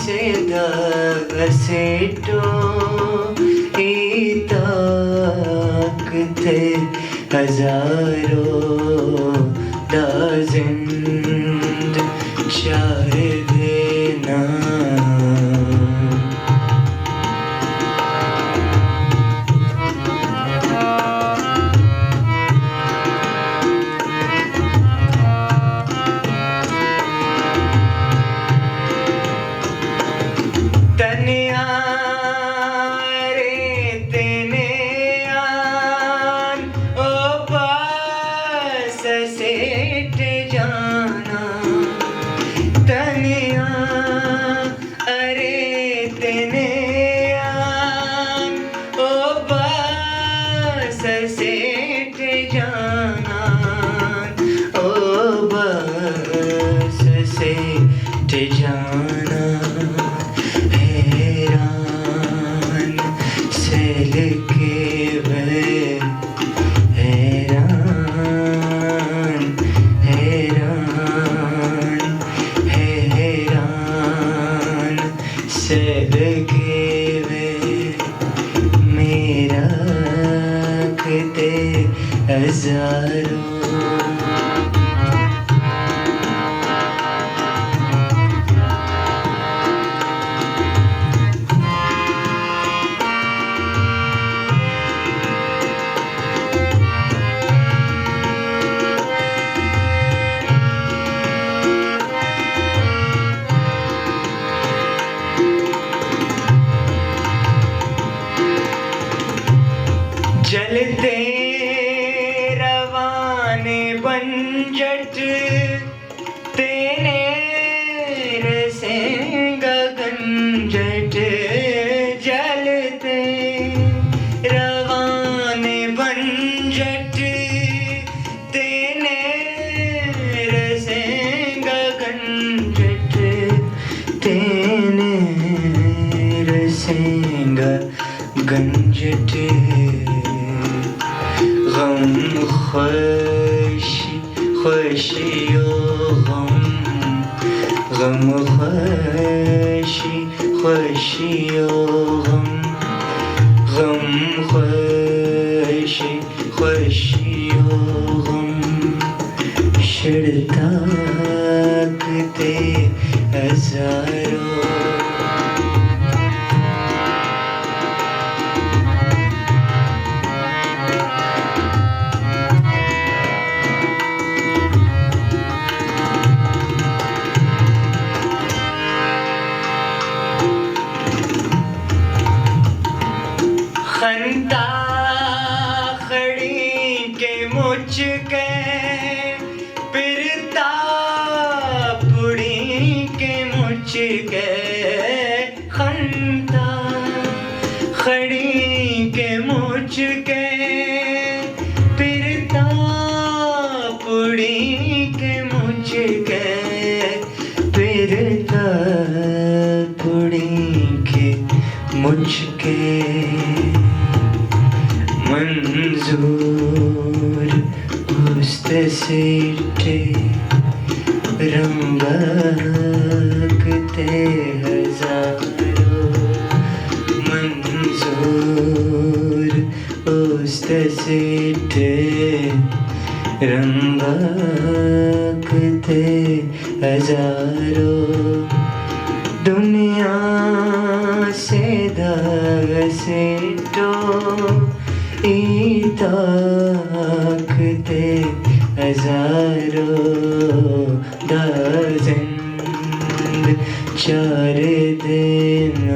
से दासेटो ताकते हजारों दाजिंद चार देना सेठ जाना तनिया अरे तेने आन ओ बस सेठ जाना ओ बस सेठ जाना हैरान सेल के वे लगे वे मेरा खते हजारों जलते रवाने बंजट तेने रसे गगनजट जलते रवाने बंजट तेने रसे गगनजट तेने रसे गगनजट गम खुशी खुशियों गम खुशी खुशियों गम खुशी खुशियों छिड़ताकते हजारों खंता खड़ी के मुझ के पिरता पुड़ी के मुझ के खंता खड़ी के मुझ के पिरता पुड़ी के मुझ के पिरता पुड़ी के मुझ के मंजूर उस्त सीटे रंगकते हजारों मंजूर उस्त सीटे रंगकते हजारों दुनिया से दासेटो ताकते हजारों दाजिंद चार दिन